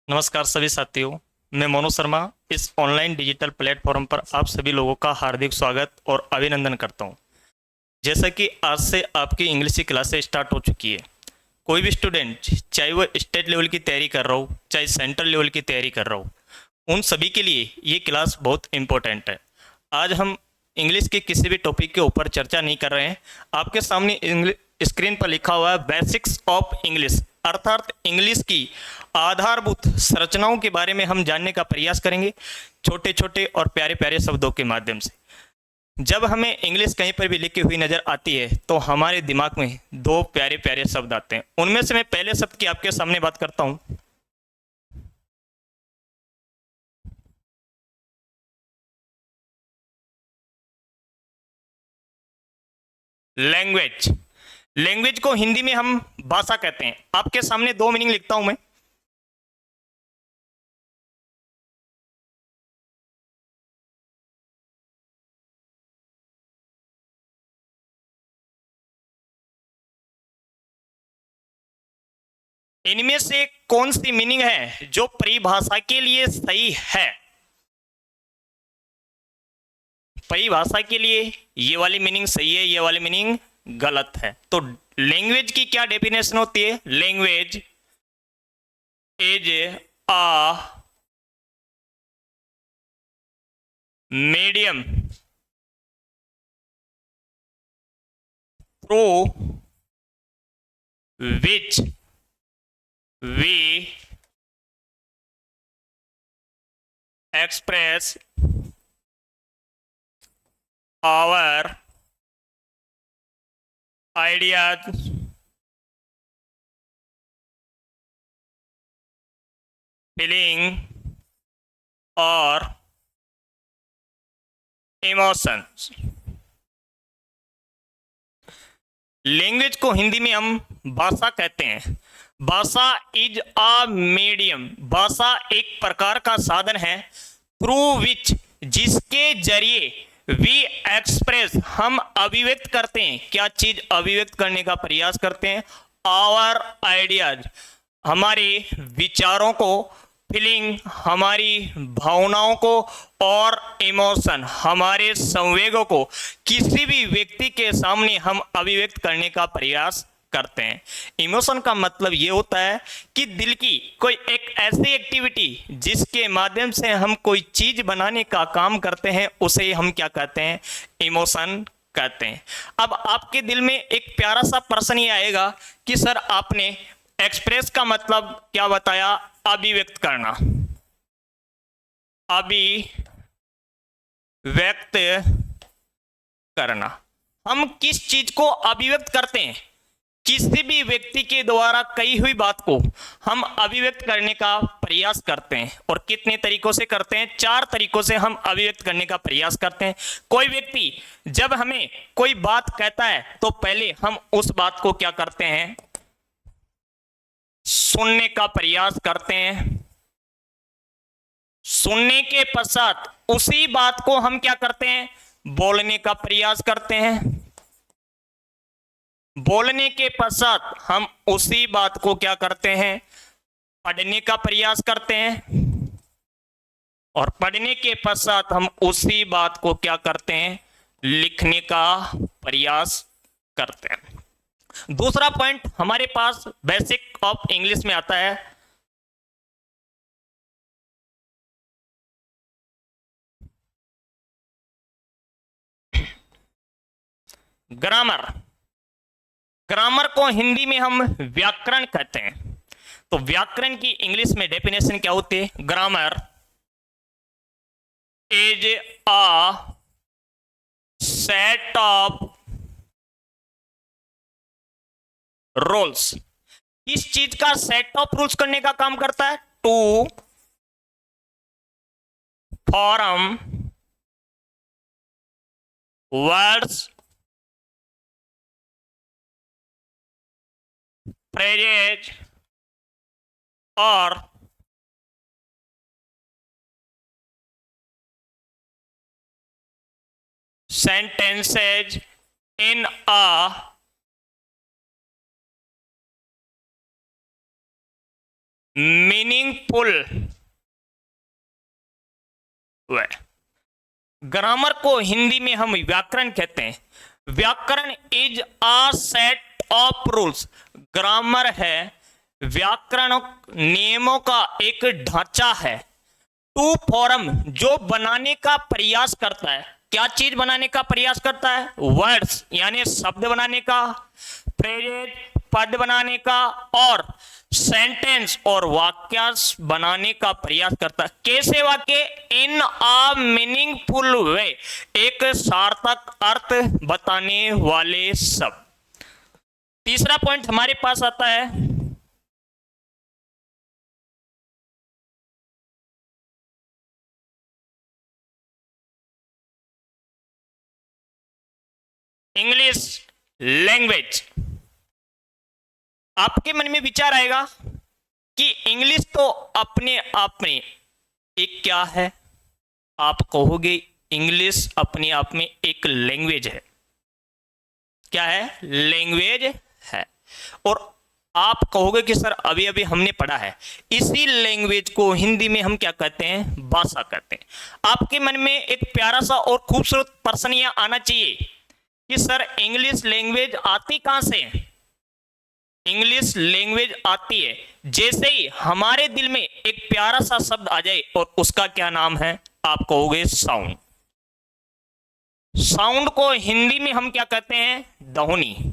नमस्कार सभी साथियों। मैं मोनू शर्मा इस ऑनलाइन डिजिटल प्लेटफॉर्म पर आप सभी लोगों का हार्दिक स्वागत और अभिनंदन करता हूं। जैसा कि आज से आपकी इंग्लिश की क्लासेस स्टार्ट हो चुकी है। कोई भी स्टूडेंट, चाहे वो स्टेट लेवल की तैयारी कर रहा हो, चाहे सेंट्रल लेवल की तैयारी कर रहा हो, उन सभी के लिए ये क्लास बहुत इंपॉर्टेंट है। आज हम इंग्लिश के किसी भी टॉपिक के ऊपर चर्चा नहीं कर रहे हैं। आपके सामने स्क्रीन पर लिखा हुआ है बेसिक्स ऑफ इंग्लिश, अर्थात इंग्लिश की आधारभूत संरचनाओं के बारे में हम जानने का प्रयास करेंगे, छोटे छोटे और प्यारे प्यारे शब्दों के माध्यम से। जब हमें इंग्लिश कहीं पर भी लिखी हुई नजर आती है तो हमारे दिमाग में दो प्यारे प्यारे शब्द आते हैं। उनमें से मैं पहले शब्द की आपके सामने बात करता हूं। लैंग्वेज। लैंग्वेज को हिंदी में हम भाषा कहते हैं। आपके सामने दो मीनिंग लिखता हूं मैं। इनमें से कौन सी मीनिंग है जो परिभाषा के लिए सही है? परिभाषा के लिए ये वाली मीनिंग सही है, ये वाली मीनिंग गलत है। तो लैंग्वेज की क्या डेफिनेशन होती है? Language is a medium through which we express our ideas, feeling और इमोशंस। लैंग्वेज को हिंदी में हम भाषा कहते हैं। भाषा इज अ मीडियम, भाषा एक प्रकार का साधन है, थ्रू विच जिसके जरिए वी एक्सप्रेस हम अभिव्यक्त करते हैं। क्या चीज अभिव्यक्त करने का प्रयास करते हैं? आवर आइडियाज हमारे विचारों को, फीलिंग हमारी भावनाओं को और इमोशन हमारे संवेगों को किसी भी व्यक्ति के सामने हम अभिव्यक्त करने का प्रयास करते हैं। इमोशन का मतलब ये होता है कि दिल की कोई एक ऐसी एक्टिविटी जिसके माध्यम से हम कोई चीज बनाने का काम करते हैं, उसे हम क्या कहते हैं? इमोशन कहते हैं। अब आपके दिल में एक प्यारा सा प्रश्न ये आएगा कि सर आपने एक्सप्रेस का मतलब क्या बताया? अभिव्यक्त करना। अभिव्यक्त करना। हम किस चीज को अभिव्यक्त करते हैं? किसी भी व्यक्ति के द्वारा कही हुई बात को हम अभिव्यक्त करने का प्रयास करते हैं। और कितने तरीकों से करते हैं? 4 तरीकों से हम अभिव्यक्त करने का प्रयास करते हैं। कोई व्यक्ति जब हमें कोई बात कहता है तो पहले हम उस बात को क्या करते हैं? सुनने का प्रयास करते हैं। सुनने के पश्चात उसी बात को हम क्या करते हैं? बोलने का प्रयास करते हैं। बोलने के पश्चात हम उसी बात को क्या करते हैं? पढ़ने का प्रयास करते हैं। और पढ़ने के पश्चात हम उसी बात को क्या करते हैं? लिखने का प्रयास करते हैं। दूसरा पॉइंट हमारे पास बेसिक ऑफ इंग्लिश में आता है ग्रामर। ग्रामर को हिंदी में हम व्याकरण कहते हैं। तो व्याकरण की इंग्लिश में डेफिनेशन क्या होती है? Grammar is a set of rules. इस चीज का सेट ऑफ रूल्स करने का काम करता है। टू फॉर्म वर्ड्स, फ्रेजेज और sentences in a meaningful way. Grammar को हिंदी में हम व्याकरण कहते हैं। व्याकरण is a set of rules. Grammar है व्याकरण नियमों का एक ढांचा है। टू फॉर्म जो बनाने का प्रयास करता है। क्या चीज बनाने का प्रयास करता है? वर्ड्स यानी शब्द बनाने का, फ्रेजेस पद बनाने का, और सेंटेंस और वाक्य बनाने का प्रयास करता है। कैसे वाक्य? इन अ मीनिंगफुल वे, एक सार्थक अर्थ बताने वाले शब्द। तीसरा पॉइंट हमारे पास आता है इंग्लिश लैंग्वेज। आपके मन में विचार आएगा कि इंग्लिश तो अपने आप में एक क्या है? आप कहोगे इंग्लिश अपने आप में एक लैंग्वेज है। क्या है? लैंग्वेज है। और आप कहोगे कि सर अभी अभी हमने पढ़ा है, इसी लैंग्वेज को हिंदी में हम क्या कहते हैं? भाषा कहते हैं। आपके मन में एक प्यारा सा और खूबसूरत प्रश्न यह आना चाहिए कि सर इंग्लिश लैंग्वेज आती कहां से है? इंग्लिश लैंग्वेज आती है जैसे ही हमारे दिल में एक प्यारा सा शब्द आ जाए, और उसका क्या नाम है? आप कहोगे साउंड। साउंड को हिंदी में हम क्या कहते हैं? ध्वनि।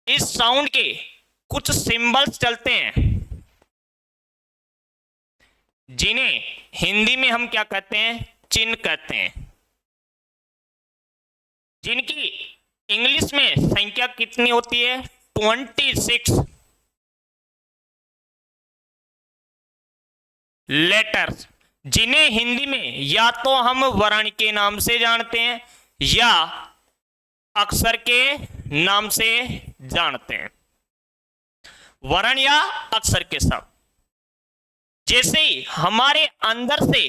इस साउंड के कुछ सिंबल्स चलते हैं जिन्हें हिंदी में हम क्या कहते हैं? चिन्ह कहते हैं। जिनकी इंग्लिश में संख्या कितनी होती है? 26 लेटर्स, जिन्हें हिंदी में या तो हम वर्ण के नाम से जानते हैं या अक्षर के नाम से जानते हैं। वर्ण या अक्षर के साथ जैसे ही हमारे अंदर से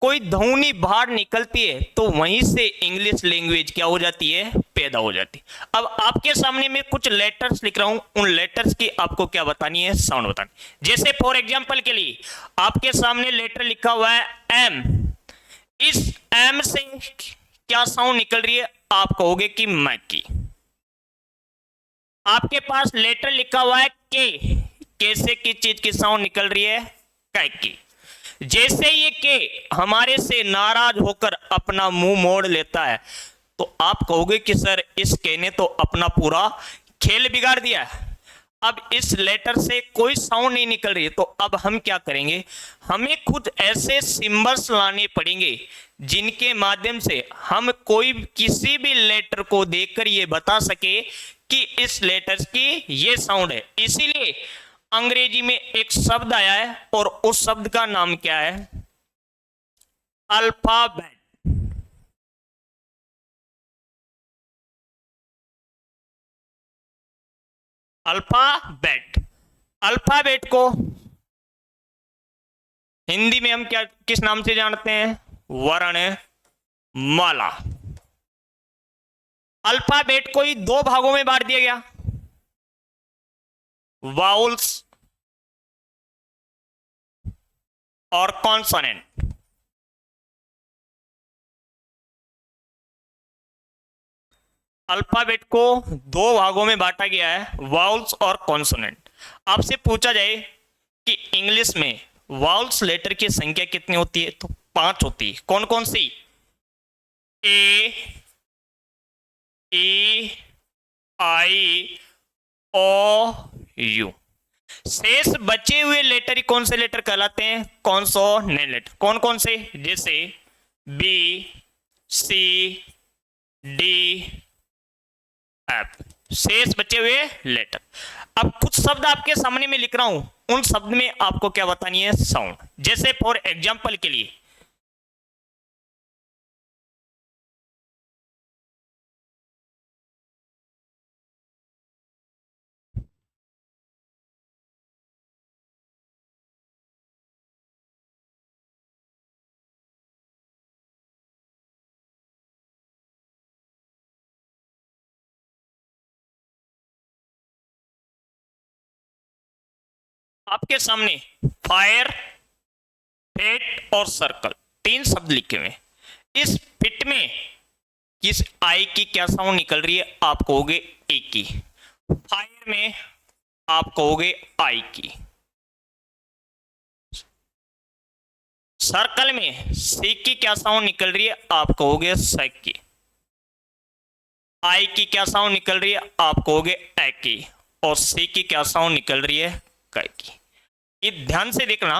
कोई ध्वनि बाहर निकलती है तो वहीं से इंग्लिश लैंग्वेज क्या हो जाती है? पैदा हो जाती है। अब आपके सामने मैं कुछ लेटर्स लिख रहा हूं, उन लेटर्स की आपको क्या बतानी है? साउंड बतानी। जैसे फॉर एग्जांपल के लिए आपके सामने लेटर लिखा हुआ है एम। इस एम से क्या साउंड निकल रही है? आप कहोगे कि मैकी। आपके पास लेटर लिखा हुआ है के। कैसे की चीज की साउंड निकल रही है? कैकी। जैसे ये के हमारे से नाराज होकर अपना मुंह मोड़ लेता है तो आप कहोगे कि सर इस के ने तो अपना पूरा खेल बिगाड़ दिया है। अब इस लेटर से कोई साउंड नहीं निकल रही है तो अब हम क्या करेंगे? हमें खुद ऐसे सिंबल्स लाने पड़ेंगे जिनके माध्यम से हम कोई किसी भी लेटर को देखकर ये बता सके कि इस लेटर की ये साउंड है। इसीलिए अंग्रेजी में एक शब्द आया है और उस शब्द का नाम क्या है? अल्फाबेट। अल्फाबेट। अल्फाबेट को हिंदी में हम क्या किस नाम से जानते हैं? वर्णमाला। अल्फाबेट को ही दो भागों में बांट दिया गया, वाउल्स और कॉन्सोनेंट। अल्फाबेट को दो भागों में बांटा गया है, वाउल्स और कॉन्सोनेंट। आपसे पूछा जाए कि इंग्लिश में वाउल्स लेटर की संख्या कितनी होती है तो 5 होती है। कौन कौन सी? ए, ई, आई, ओ, यू। शेष बचे हुए लेटर कौन से लेटर कहलाते हैं? Consonant letter. कौन कौन से? जैसे बी, सी, डी, एफ। शेष बचे हुए लेटर। अब कुछ शब्द आपके सामने में लिख रहा हूं, उन शब्द में आपको क्या बतानी है? साउंड। जैसे फॉर एग्जाम्पल के लिए आपके सामने फायर, फेट और सर्कल, तीन शब्द लिखे हुए हैं। इस फिट में किस आई की क्या साउंड निकल रही है? आप कहोगे ए की। फायर में आप कहोगे आई की। सर्कल में सी की क्या साउंड निकल रही है? आप कहोगे स की। आई की क्या साउंड निकल रही है? आप कहोगे ए की। और सी की क्या साउंड निकल रही है? क की। ये ध्यान से देखना,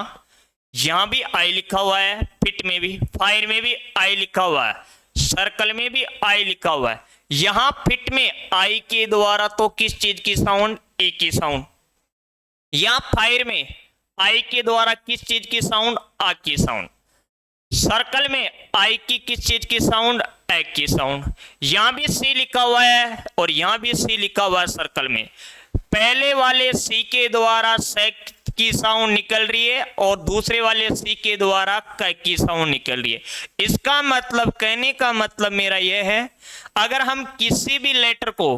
यहां भी आई लिखा हुआ है, फिट में भी, फायर में भी आई लिखा हुआ है, सर्कल में भी आई लिखा हुआ है। यहां फिट में आई के द्वारा तो किस चीज की साउंड? ए की साउंड। यहां फायर में आई के द्वारा किस चीज की साउंड? आ की साउंड। सर्कल में आई की किस चीज की साउंड? ए की साउंड। यहां भी सी लिखा हुआ है और यहां भी सी लिखा हुआ है सर्कल में। पहले वाले सी के द्वारा सेक की साउंड निकल रही है और दूसरे वाले सी के द्वारा क की साउंड निकल रही है। इसका मतलब, कहने का मतलब मेरा यह है, अगर हम किसी भी लेटर को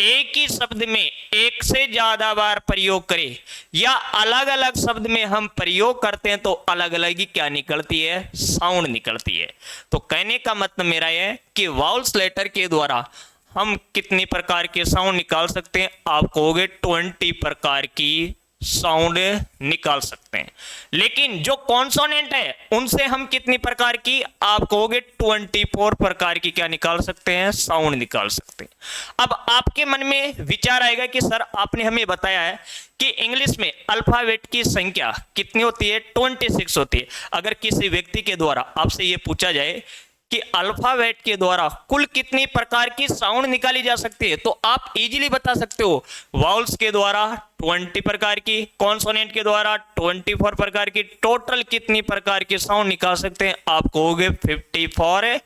एक ही शब्द में एक से ज्यादा बार प्रयोग करें या अलग अलग शब्द में हम प्रयोग करते हैं तो अलग अलग ही क्या निकलती है? साउंड निकलती है। तो कहने का मतलब मेरा यह है कि वाउल्स लेटर के द्वारा हम कितनी प्रकार के साउंड निकाल सकते हैं? आप कहोगे 20 प्रकार की साउंड निकाल सकते हैं। लेकिन जो कॉन्सोनेंट है उनसे हम कितनी प्रकार की? आप कहोगे 24 प्रकार की क्या निकाल सकते हैं? साउंड निकाल सकते हैं। अब आपके मन में विचार आएगा कि सर आपने हमें बताया है कि इंग्लिश में अल्फाबेट की संख्या कितनी होती है? 26 होती है। अगर किसी व्यक्ति के द्वारा आपसे यह पूछा जाए कि अल्फाबेट के द्वारा कुल कितनी प्रकार की साउंड निकाली जा सकती है, तो आप इजीली बता सकते हो वाउल्स के द्वारा 20 प्रकार की, कॉन्सोनेंट के द्वारा 24 प्रकार की, टोटल कितनी प्रकार की साउंड निकाल सकते हैं? आप कहोगे 54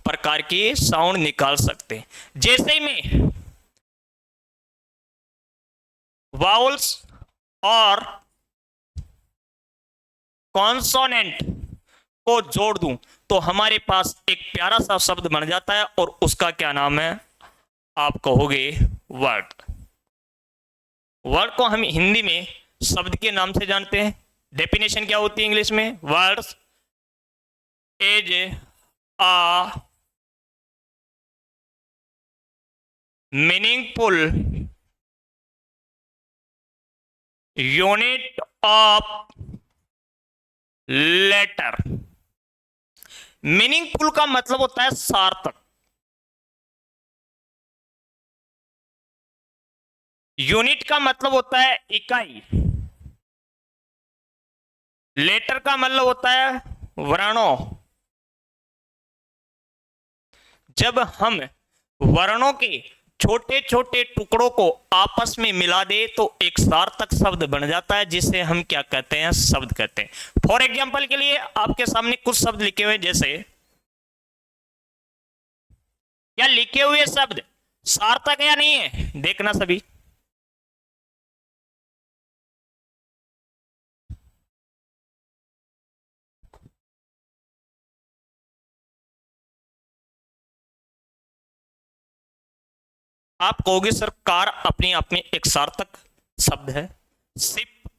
प्रकार की साउंड निकाल सकते हैं। जैसे ही मैं वाउल्स और कॉन्सोनेंट को जोड़ दूं तो हमारे पास एक प्यारा सा शब्द बन जाता है और उसका क्या नाम है? आप कहोगे वर्ड। वर्ड को हम हिंदी में शब्द के नाम से जानते हैं। डेफिनेशन क्या होती है इंग्लिश में? Words is a meaningful unit of letter. Meaningful का मतलब होता है सार्थक। यूनिट का मतलब होता है इकाई। लेटर का मतलब होता है वर्णों। जब हम वर्णों के छोटे छोटे टुकड़ों को आपस में मिला दे तो एक सार्थक शब्द बन जाता है, जिसे हम क्या कहते हैं? शब्द कहते हैं। फॉर एग्जाम्पल के लिए आपके सामने कुछ शब्द लिखे हुए, जैसे क्या लिखे हुए शब्द सार्थक या नहीं है? देखना सभी। आप कहोगे सर कार अपने आप में एक सार्थक शब्द है। शिप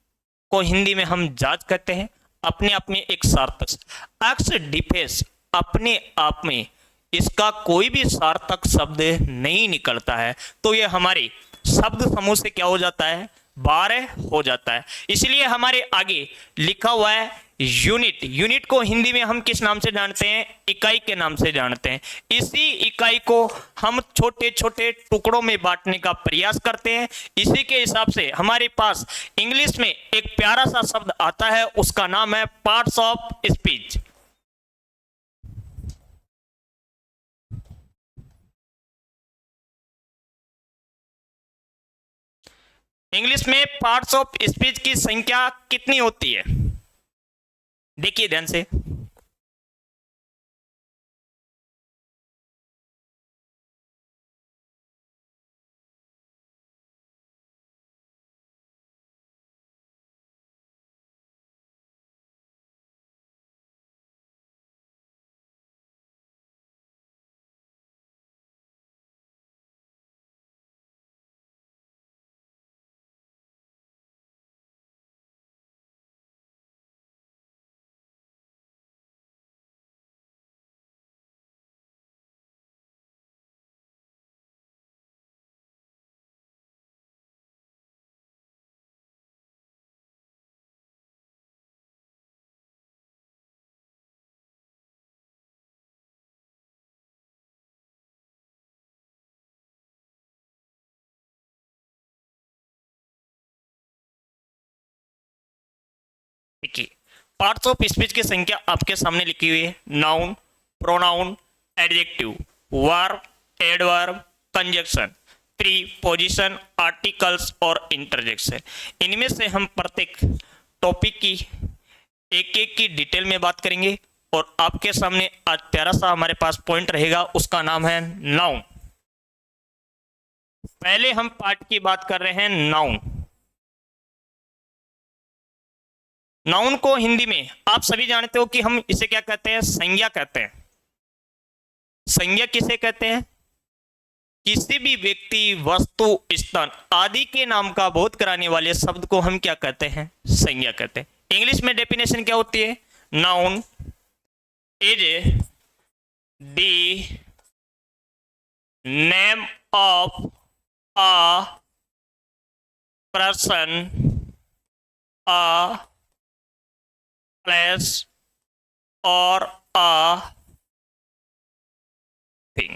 को हिंदी में हम जहाज कहते हैं, अपने आप में एक सार्थक। अक्स डिफेस अपने आप में इसका कोई भी सार्थक शब्द नहीं निकलता है, तो ये हमारे शब्द समूह से क्या हो जाता है? बारह हो जाता है। इसलिए हमारे आगे लिखा हुआ है यूनिट। यूनिट को हिंदी में हम किस नाम से जानते हैं? इकाई के नाम से जानते हैं। इसी इकाई को हम छोटे छोटे टुकड़ों में बांटने का प्रयास करते हैं। इसी के हिसाब से हमारे पास इंग्लिश में एक प्यारा सा शब्द आता है, उसका नाम है पार्ट्स ऑफ स्पीच। इंग्लिश में पार्ट्स ऑफ स्पीच की संख्या कितनी होती है? देखिए ध्यान से। पार्ट्स ऑफ स्पीच की संख्या आपके सामने लिखी हुई है। Noun, pronoun, adjective, verb, adverb, conjunction, preposition, articles और इंटरजेक्शन। इनमें से हम प्रत्येक टॉपिक की एक एक की डिटेल में बात करेंगे और आपके सामने आज प्यारा सा हमारे पास पॉइंट रहेगा, उसका नाम है नाउन। पहले हम पार्ट की बात कर रहे हैं नाउन। नाउन को हिंदी में आप सभी जानते हो कि हम इसे क्या कहते हैं, संज्ञा कहते हैं। संज्ञा किसे कहते हैं? किसी भी व्यक्ति, वस्तु, स्थान आदि के नाम का बोध कराने वाले शब्द को हम क्या कहते हैं, संज्ञा कहते हैं। इंग्लिश में डेफिनेशन क्या होती है? Noun is the name of a person, a place or a thing।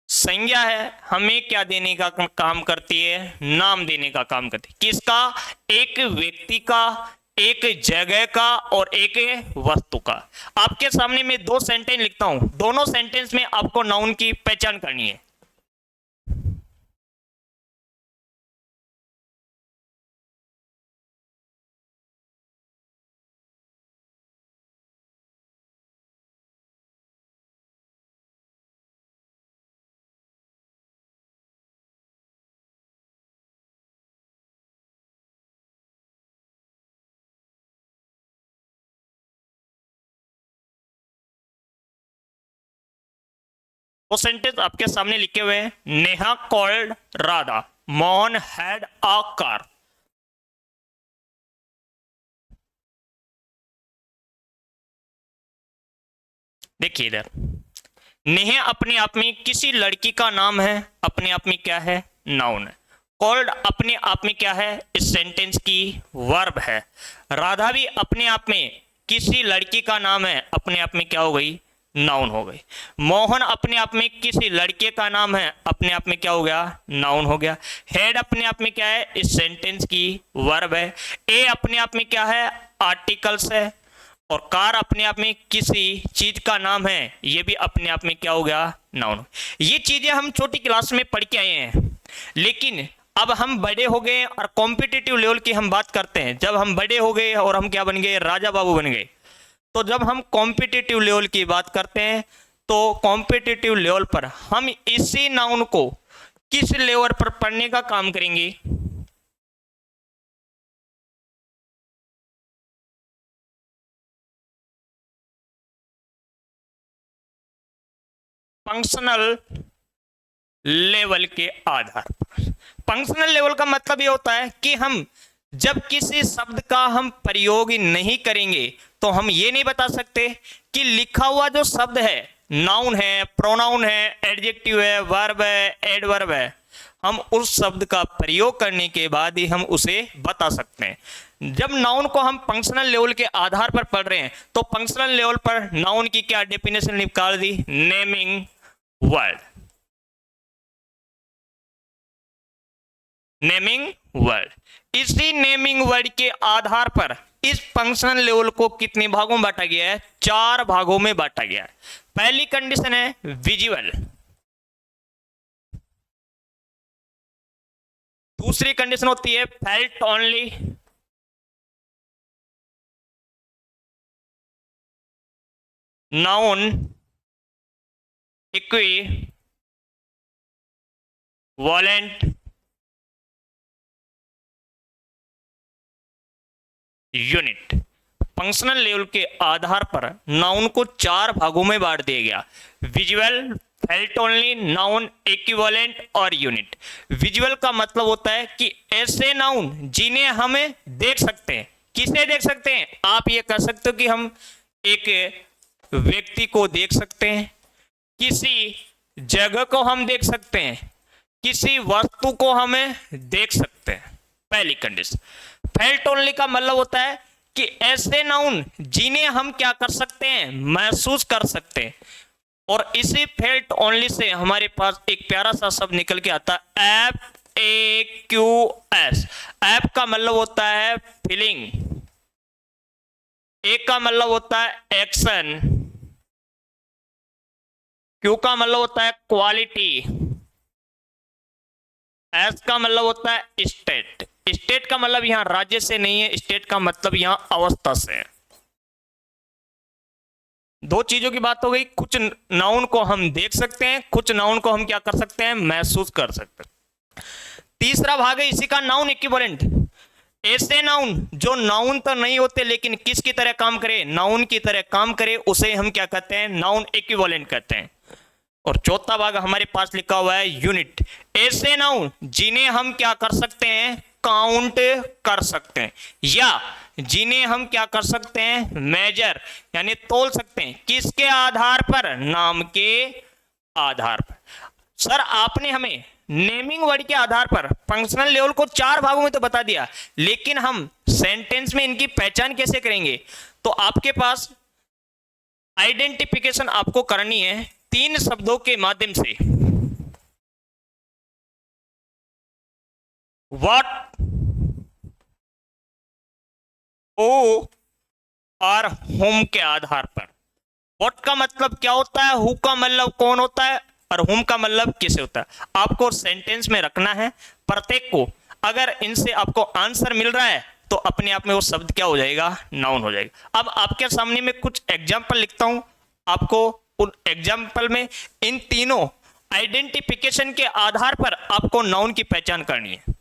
संज्ञा है, हमें क्या देने का काम करती है? नाम देने का काम करती है। किसका? एक व्यक्ति का, एक जगह का और एक वस्तु का। आपके सामने मैं दो सेंटेंस लिखता हूं, दोनों सेंटेंस में आपको नाउन की पहचान करनी है। वो सेंटेंस आपके सामने लिखे हुए हैं। Neha called Radha, Mohan had a car. देखिए इधर, नेहा अपने आप में किसी लड़की का नाम है, अपने आप में क्या है? नाउन है। कॉल्ड अपने आप में क्या है? इस सेंटेंस की वर्ब है। राधा भी अपने आप में किसी लड़की का नाम है, अपने आप में क्या हो गई? नाउन हो गई। मोहन अपने आप में किसी लड़के का नाम है, अपने आप में क्या हो गया? नाउन हो गया। हेड अपने आप में क्या है? इस सेंटेंस की वर्ब है। ए अपने आप में क्या है? आर्टिकल्स है। और कार अपने आप में किसी चीज का नाम है, ये भी अपने आप में क्या हो गया? नाउन। ये चीजें हम छोटी क्लास में पढ़ के आए हैं, लेकिन अब हम बड़े हो गए और कॉम्पिटिटिव लेवल की हम बात करते हैं। जब हम बड़े हो गए और हम क्या बन गए? राजा बाबू बन गए। तो जब हम कॉम्पिटिटिव लेवल की बात करते हैं तो कॉम्पिटिटिव लेवल पर हम इसी नाउन को किस लेवल पर पढ़ने का काम करेंगे? फंक्शनल लेवल के आधार पर। फंक्शनल लेवल का मतलब ये होता है कि हम जब किसी शब्द का हम प्रयोग नहीं करेंगे तो हम ये नहीं बता सकते कि लिखा हुआ जो शब्द है, नाउन है, प्रोनाउन है, एडजेक्टिव है, वर्ब है, एडवर्ब है, हम उस शब्द का प्रयोग करने के बाद ही हम उसे बता सकते हैं। जब नाउन को हम फंक्शनल लेवल के आधार पर पढ़ रहे हैं तो फंक्शनल लेवल पर नाउन की क्या डेफिनेशन निकाल दी? Naming word. Naming word. इसी नेमिंग वर्ड के आधार पर इस फंक्शनल लेवल को कितने भागों में बांटा गया है? 4 भागों में बांटा गया है। पहली कंडीशन है विजुअल। दूसरी कंडीशन होती है felt only. Noun equivalent unit. Functional level के आधार पर नाउन को 4 भागों में बांट दिया गया। Visual, felt only, noun, equivalent और यूनिट। विजुअल का मतलब होता है कि ऐसे नाउन जिन्हें हमें देख सकते हैं। किसे देख सकते हैं? आप ये कह सकते हो कि हम एक व्यक्ति को देख सकते हैं, किसी जगह को हम देख सकते हैं, किसी वस्तु को हमें देख सकते हैं। पहली कंडीशन। फेल्ट ओनली का मतलब होता है कि ऐसे नाउन जिन्हें हम क्या कर सकते हैं? महसूस कर सकते हैं। और इसी फेल्ट ओनली से हमारे पास एक प्यारा सा शब्द निकल के आता है FAQS। ऐप का मतलब होता है फीलिंग। ए का मतलब होता है एक्शन, क्यू का मतलब होता है क्वालिटी, एस का मतलब होता है स्टेट। स्टेट का मतलब यहां राज्य से नहीं है, स्टेट का मतलब यहां अवस्था से है। दो चीजों की बात हो गई, कुछ नाउन को हम देख सकते हैं, कुछ नाउन को हम क्या कर सकते हैं, महसूस कर सकते हैं। तीसरा भाग है इसी का नाउन इक्विवेलेंट। ऐसे नाउन जो नाउन तो नहीं होते लेकिन किसकी तरह काम करे, नाउन की तरह काम करे, उसे हम क्या कहते हैं, नाउन इक्विवेलेंट कहते हैं। और चौथा भाग हमारे पास लिखा हुआ है यूनिट। ऐसे नाउन जिन्हें हम क्या कर सकते हैं, काउंट कर सकते हैं, या जिन्हें हम क्या कर सकते हैं, मेजर यानी तोल सकते हैं। किसके आधार पर, नाम के आधार पर। सर आपने हमें नेमिंग वर्ड के आधार पर फंक्शनल लेवल को 4 भागों में तो बता दिया, लेकिन हम सेंटेंस में इनकी पहचान कैसे करेंगे? तो आपके पास आइडेंटिफिकेशन आपको करनी है 3 शब्दों के माध्यम से। व्हाट, ओ और होम के आधार पर। व्हाट का मतलब क्या होता है, हु का मतलब कौन होता है, और होम का मतलब किसे होता है। आपको सेंटेंस में रखना है प्रत्येक को। अगर इनसे आपको आंसर मिल रहा है तो अपने आप में वो शब्द क्या हो जाएगा, नाउन हो जाएगा। अब आपके सामने में कुछ एग्जाम्पल लिखता हूं, आपको उन एग्जाम्पल में इन तीनों आइडेंटिफिकेशन के आधार पर आपको नाउन की पहचान करनी है।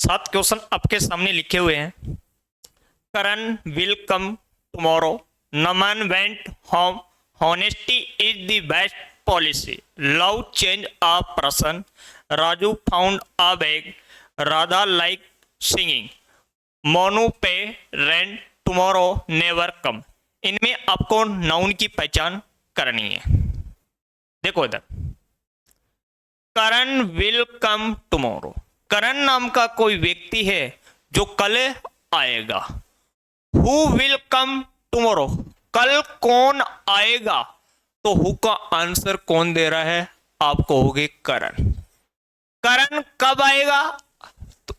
सात क्वेश्चन आपके सामने लिखे हुए हैं। Karan will come tomorrow, Naman went home, honesty is the best policy, love change a person, Raju found a bag, Radha like singing, Monu पे, रेंट, टुमारो, नेवर कम। इनमें आपको नाउन की पहचान करनी है। देखो इधर, करण विल कम टुमारो। करण नाम का कोई व्यक्ति है जो कल आएगा। हु विल कम टुमारो, कल कौन आएगा? तो हु का आंसर कौन दे रहा है? आप कहोगे करण। करण कब आएगा? तो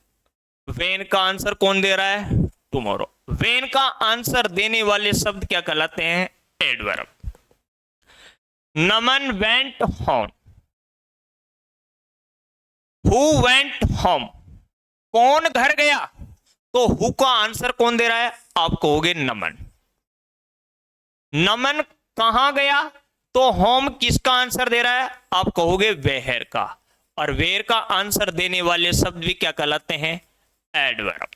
वेन का आंसर कौन दे रहा है? टुमारो। वेन का आंसर देने वाले शब्द क्या कहलाते हैं? Adverb. Naman went home. Who went home, कौन घर गया? तो हु का आंसर कौन दे रहा है? आप कहोगे नमन। नमन कहां गया? तो होम किसका आंसर दे रहा है? आप कहोगे वेयर का। और वेयर का आंसर देने वाले शब्द भी क्या कहलाते हैं? Adverb.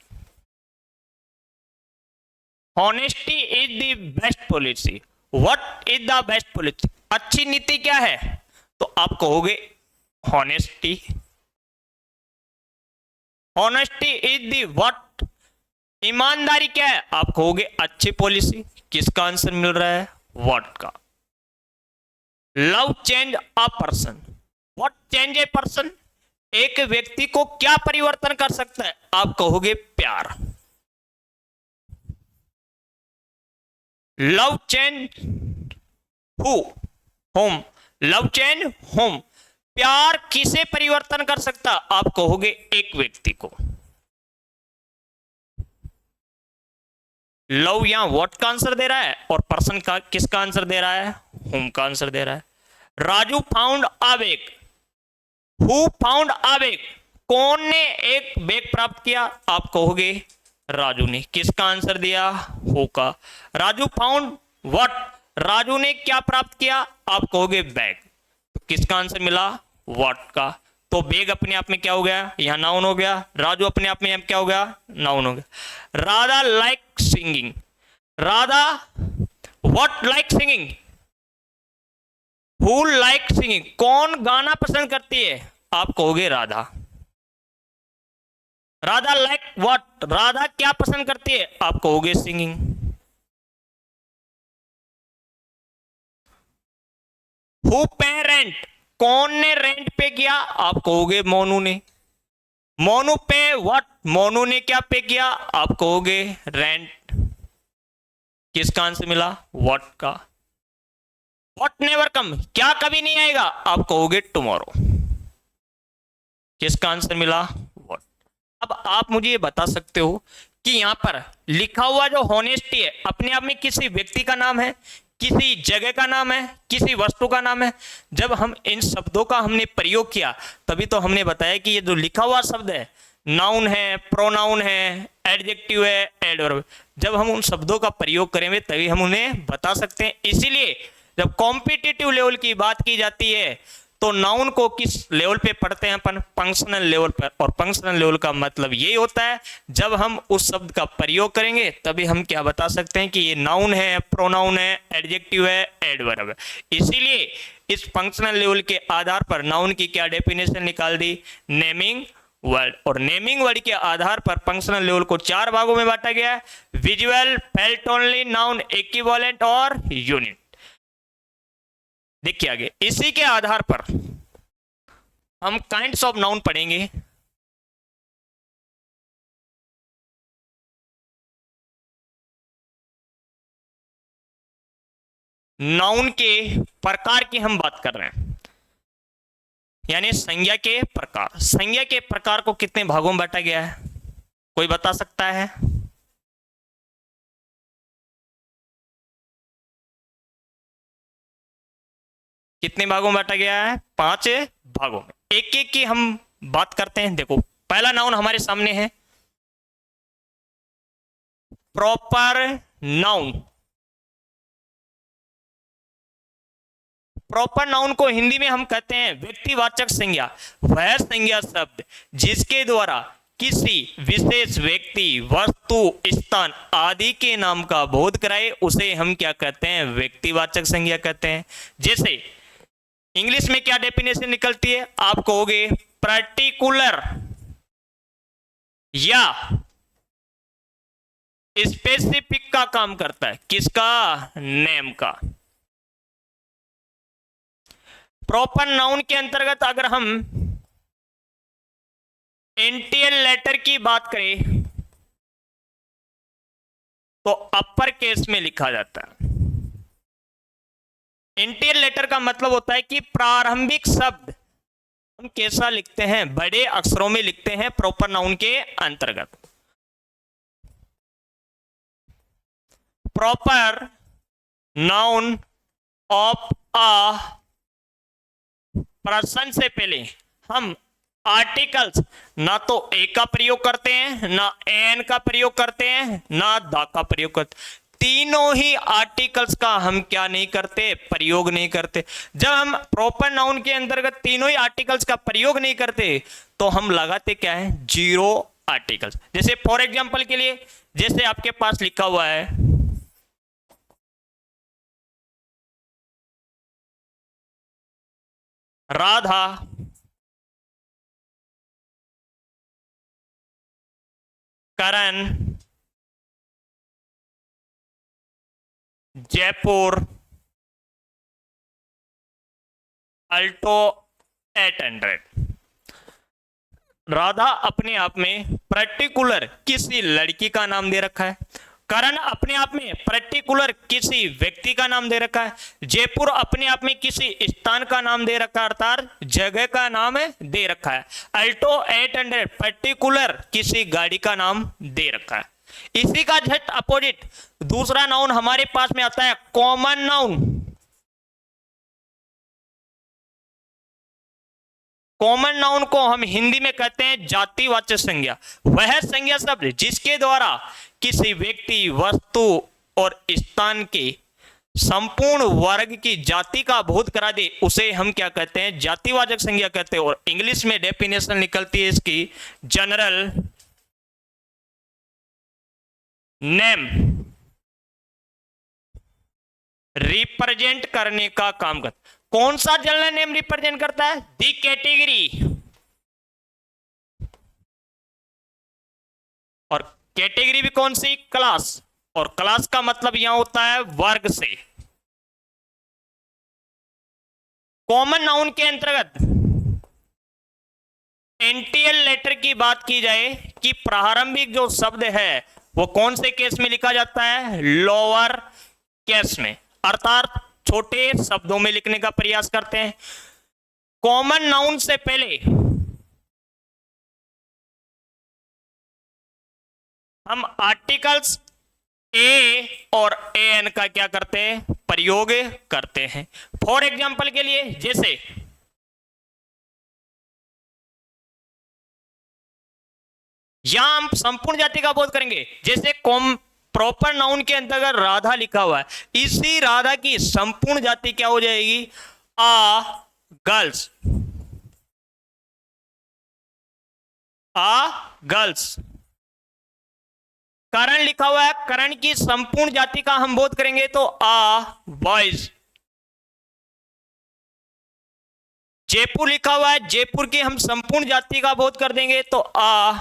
Honesty is the best policy. What is the best policy? अच्छी नीति क्या है? तो आप कहोगे honesty. Honesty is the what? ईमानदारी क्या है? आप कहोगे अच्छी पॉलिसी। किसका आंसर मिल रहा है? व्हाट का। Love change a person. What change a person? एक व्यक्ति को क्या परिवर्तन कर सकता है? आप कहोगे प्यार। Love change who, home. Love change home, प्यार किसे परिवर्तन कर सकता? आप कहोगे एक व्यक्ति को। लव यहां व्हाट का आंसर दे रहा है और पर्सन का किसका आंसर दे रहा है? होम का आंसर दे रहा है। Raju found a bag. Who found a bag, कौन ने एक बैग प्राप्त किया? आप कहोगे राजू ने। किसका आंसर दिया? हु का। राजू फाउंड व्हाट, राजू ने क्या प्राप्त किया? आप कहोगे बैग। तो किसका आंसर मिला? व्हाट का। तो बैग अपने आप में क्या हो गया? यहां नाउन हो गया। राजू अपने आप में क्या हो गया? नाउन हो गया। Radha like singing. Radha what like singing? Who like singing, कौन गाना पसंद करती है? आप कहोगे राधा। राधा लाइक व्हाट, राधा क्या पसंद करती है? आप कहोगे सिंगिंग। हु पे रेंट, कौन ने रेंट पे किया? आप कहोगे मोनू ने। मोनू पे व्हाट, मोनू ने क्या पे किया? आप कहोगे रेंट। किसका आंसर मिला? व्हाट का। व्हाट नेवर कम, क्या कभी नहीं आएगा? आप कहोगे टुमारो। किसका आंसर मिला? व्हाट। अब आप मुझे ये बता सकते हो कि यहां पर लिखा हुआ जो हॉनेस्टी है अपने आप में किसी व्यक्ति का नाम है, किसी जगह का नाम है, किसी वस्तु का नाम है? जब हम इन शब्दों का हमने प्रयोग किया तभी तो हमने बताया कि ये जो लिखा हुआ शब्द है नाउन है, प्रोनाउन है, एडजेक्टिव है, एडवर्ब। जब हम उन शब्दों का प्रयोग करेंगे तभी हम उन्हें बता सकते हैं। इसीलिए जब कॉम्पिटिटिव लेवल की बात की जाती है तो नाउन को किस लेवल पे पढ़ते हैं अपन? फंक्शनल लेवल पर। और फंक्शनल लेवल का मतलब ये होता है जब हम उस शब्द का प्रयोग करेंगे तभी हम क्या बता सकते हैं कि ये नाउन है, प्रोनाउन है, एडजेक्टिव है, एडवर्ब है। इसीलिए इस फंक्शनल लेवल के आधार पर नाउन की क्या डेफिनेशन निकाल दी? Naming word. और नेमिंग वर्ड के आधार पर फंक्शनल लेवल को 4 भागों में बांटा गया है: visual, felt only, noun, equivalent और यूनिट। देखिए आगे इसी के आधार पर हम काइंड्स ऑफ नाउन पढ़ेंगे। नाउन के प्रकार की हम बात कर रहे हैं, यानी संज्ञा के प्रकार। संज्ञा के प्रकार को कितने भागों में बांटा गया है? कोई बता सकता है? कितने भागों में बांटा गया है? 5 भागों में। एक एक की हम बात करते हैं। देखो पहला नाउन हमारे सामने है प्रॉपर नाउन। प्रॉपर नाउन को हिंदी में हम कहते हैं व्यक्तिवाचक संज्ञा। वह संज्ञा शब्द जिसके द्वारा किसी विशेष व्यक्ति, वस्तु, स्थान आदि के नाम का बोध कराए उसे हम क्या कहते हैं? व्यक्तिवाचक संज्ञा कहते हैं। जैसे इंग्लिश में क्या डेफिनेशन निकलती है? आप कहोगे पर्टिकुलर या स्पेसिफिक का काम करता है, किसका? नेम का। प्रॉपर नाउन के अंतर्गत अगर हम एंटियल लेटर की बात करें तो अपर केस में लिखा जाता है। एंटियल लेटर का मतलब होता है कि प्रारंभिक शब्द हम कैसा लिखते हैं, बड़े अक्षरों में लिखते हैं प्रॉपर नाउन के अंतर्गत। Proper noun of a person से पहले हम आर्टिकल्स ना तो ए का प्रयोग करते हैं, ना एन का प्रयोग करते हैं, ना द का प्रयोग करते, तीनों ही आर्टिकल्स का हम क्या नहीं करते? प्रयोग नहीं करते। जब हम प्रॉपर नाउन के अंतर्गत तीनों ही आर्टिकल्स का प्रयोग नहीं करते तो हम लगाते क्या है? Zero articles. जैसे फॉर एग्जांपल के लिए, जैसे आपके पास लिखा हुआ है राधा करण जयपुर अल्टो 800। राधा अपने आप में पर्टिकुलर किसी लड़की का नाम दे रखा है, करण अपने आप में पर्टिकुलर किसी व्यक्ति का नाम दे रखा है, जयपुर अपने आप में किसी स्थान का नाम दे रखा है अर्थात जगह का नाम दे रखा है, अल्टो 800 पर्टिकुलर किसी गाड़ी का नाम दे रखा है। इसी का जस्ट अपोजिट दूसरा नाउन हमारे पास में आता है कॉमन नाउन। कॉमन नाउन को हम हिंदी में कहते हैं जातिवाचक संज्ञा। वह संज्ञा शब्द जिसके द्वारा किसी व्यक्ति, वस्तु और स्थान के संपूर्ण वर्ग की जाति का बोध करा दे उसे हम क्या कहते हैं? जातिवाचक संज्ञा कहते हैं। और इंग्लिश में डेफिनेशन निकलती है इसकी जनरल नेम रिप्रेजेंट करने का काम करता। कौन सा जनरल नेम रिप्रेजेंट करता है? दी कैटेगरी। और कैटेगरी भी कौन सी? क्लास। और क्लास का मतलब यहां होता है वर्ग से। कॉमन नाउन के अंतर्गत एंटियल लेटर की बात की जाए कि प्रारंभिक जो शब्द है वो कौन से केस में लिखा जाता है? लोअर केस में, अर्थात छोटे शब्दों में लिखने का प्रयास करते हैं। कॉमन नाउन से पहले हम आर्टिकल्स ए और एन का क्या करते हैं? प्रयोग करते हैं। फॉर एग्जाम्पल के लिए, जैसे यहां हम संपूर्ण जाति का बोध करेंगे। जैसे प्रॉपर नाउन के अंतर्गत राधा लिखा हुआ है, इसी राधा की संपूर्ण जाति क्या हो जाएगी? आ गर्ल्स। आ गर्ल्स। करण लिखा हुआ है, करण की संपूर्ण जाति का हम बोध करेंगे तो आ बॉयज। जयपुर लिखा हुआ है, जयपुर की हम संपूर्ण जाति का बोध कर देंगे तो आ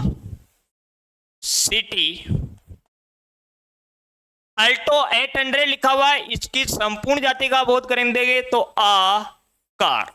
सिटी। अल्टो 800 लिखा हुआ है, इसकी संपूर्ण जाति का बोध करेंगे तो आ कार।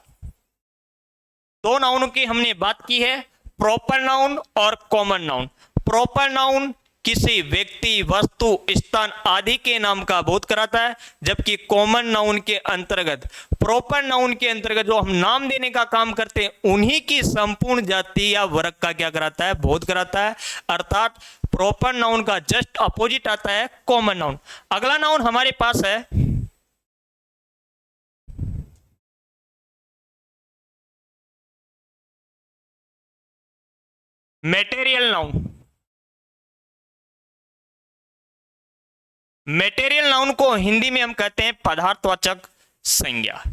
दो नाउन की हमने बात की है, प्रॉपर नाउन और कॉमन नाउन। प्रॉपर नाउन किसी व्यक्ति, वस्तु, स्थान आदि के नाम का बोध कराता है, जबकि कॉमन नाउन के अंतर्गत, प्रॉपर नाउन के अंतर्गत जो हम नाम देने का काम करते हैं उन्हीं की संपूर्ण जाति या वर्ग का क्या कराता है? बोध कराता है। अर्थात प्रॉपर नाउन का जस्ट अपोजिट आता है कॉमन नाउन। अगला नाउन हमारे पास है मेटेरियल नाउन। मेटेरियल नाउन को हिंदी में हम कहते हैं पदार्थवाचक संज्ञा।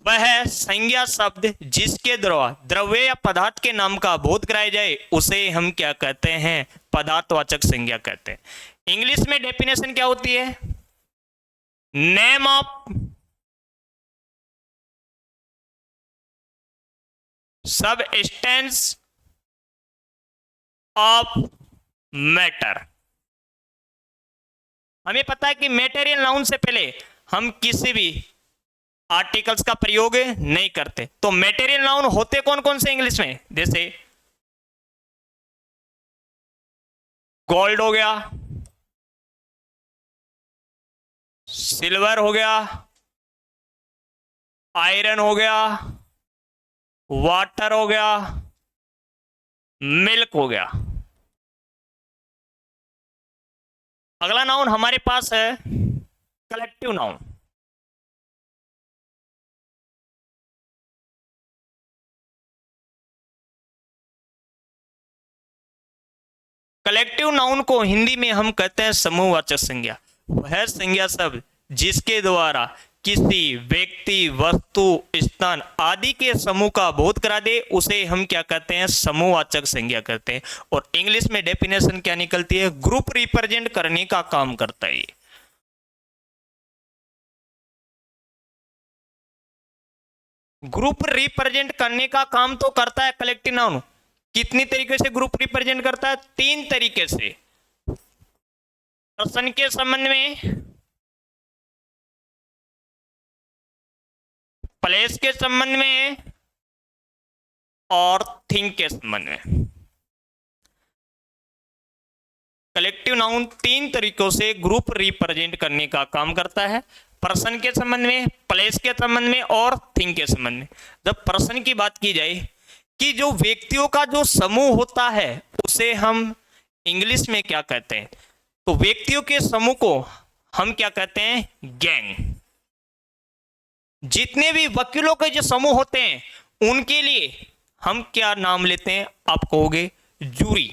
वह संज्ञा शब्द जिसके द्वारा द्रव्य या पदार्थ के नाम का बोध कराया जाए उसे हम क्या कहते हैं? पदार्थवाचक संज्ञा कहते हैं। इंग्लिश में डेफिनेशन क्या होती है? Name of substance of matter. हमें पता है कि मेटेरियल नाउन से पहले हम किसी भी आर्टिकल्स का प्रयोग नहीं करते। तो मेटेरियल नाउन होते कौन कौन से इंग्लिश में? जैसे गोल्ड हो गया, सिल्वर हो गया, आयरन हो गया, वाटर हो गया, मिल्क हो गया। अगला नाउन हमारे पास है कलेक्टिव नाउन। कलेक्टिव नाउन को हिंदी में हम कहते हैं समूहवाचक संज्ञा। वह संज्ञा शब्द जिसके द्वारा किसी व्यक्ति, वस्तु, स्थान आदि के समूह का बोध करा दे उसे हम क्या कहते हैं? समूहवाचक संज्ञा कहते हैं। और इंग्लिश में डेफिनेशन क्या निकलती है? ग्रुप रिप्रेजेंट करने का काम करता है। ग्रुप रिप्रेजेंट करने का काम तो करता है कलेक्टिव नाउन। कितनी तरीके से ग्रुप रिप्रेजेंट करता है? 3 तरीके से। पर्सन के संबंध में, प्लेस के संबंध में और थिंग के संबंध में। कलेक्टिव नाउन 3 तरीकों से ग्रुप रिप्रेजेंट करने का काम करता है। पर्सन के संबंध में, प्लेस के संबंध में और थिंग के संबंध में। जब पर्सन की बात की जाए कि जो व्यक्तियों का जो समूह होता है उसे हम इंग्लिश में क्या कहते हैं? तो व्यक्तियों के समूह को हम क्या कहते हैं? गैंग। जितने भी वकीलों के जो समूह होते हैं उनके लिए हम क्या नाम लेते हैं? आप कहोगे जूरी।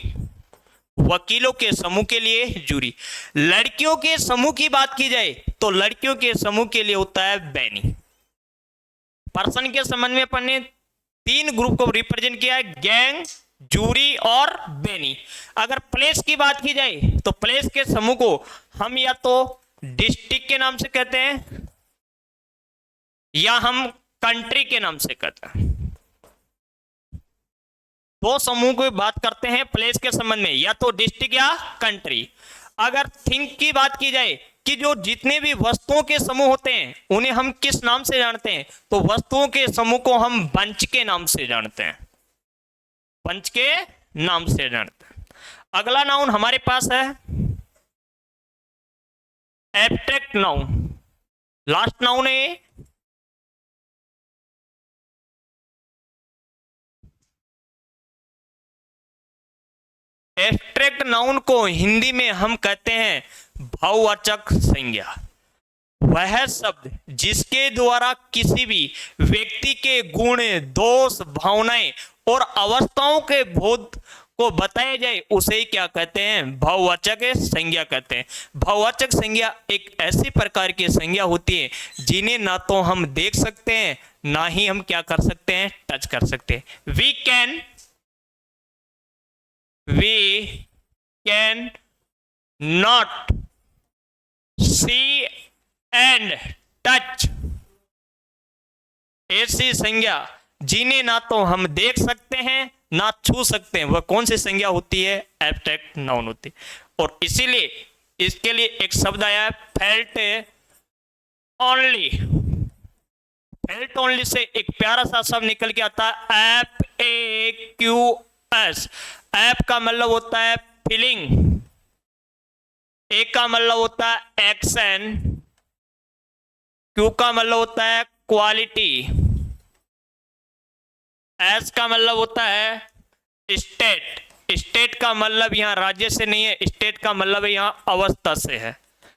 वकीलों के समूह के लिए जूरी। लड़कियों के समूह की बात की जाए तो लड़कियों के समूह के लिए होता है बैनी। पर्सन के संबंध में अपन ने 3 ग्रुप को रिप्रेजेंट किया है, गैंग, जूरी और बैनी। अगर प्लेस की बात की जाए तो प्लेस के समूह को हम या तो डिस्ट्रिक्ट के नाम से कहते हैं या हम कंट्री के नाम से कहते हैं। 2 समूह की बात करते हैं प्लेस के संबंध में, या तो डिस्ट्रिक्ट या कंट्री। अगर थिंग की बात की जाए कि जो जितने भी वस्तुओं के समूह होते हैं उन्हें हम किस नाम से जानते हैं? तो वस्तुओं के समूह को हम बंच के नाम से जानते हैं। बंच के नाम से जानते हैं। अगला नाउन हमारे पास है एब्स्ट्रैक्ट नाउन। लास्ट नाउन है एब्स्ट्रैक्ट नाउन को हिंदी में हम कहते हैं भाववाचक संज्ञा। वह शब्द जिसके द्वारा किसी भी व्यक्ति के गुण, दोष, भावनाएं और अवस्थाओं के बोध को बताया जाए उसे क्या कहते हैं? भाववाचक संज्ञा कहते हैं। भाववाचक संज्ञा एक ऐसी प्रकार की संज्ञा होती है जिन्हें ना तो हम देख सकते हैं ना ही हम क्या कर सकते हैं? टच कर सकते हैं। we can not see and touch। ऐसी संज्ञा जिन्हें ना तो हम देख सकते हैं ना छू सकते हैं, वह कौन सी संज्ञा होती है? एब्स्ट्रैक्ट नाउन होती है। और इसीलिए इसके लिए एक शब्द आया है felt only. Felt only say एक प्यारा सा शब्द निकल के आता है FAQS। ऐप का मतलब होता है फीलिंग, ए का मतलब होता है एक्शन, क्यू का मतलब होता है क्वालिटी, एस का मतलब होता है स्टेट। स्टेट का मतलब यहां राज्य से नहीं है, स्टेट का मतलब यहां अवस्था से है।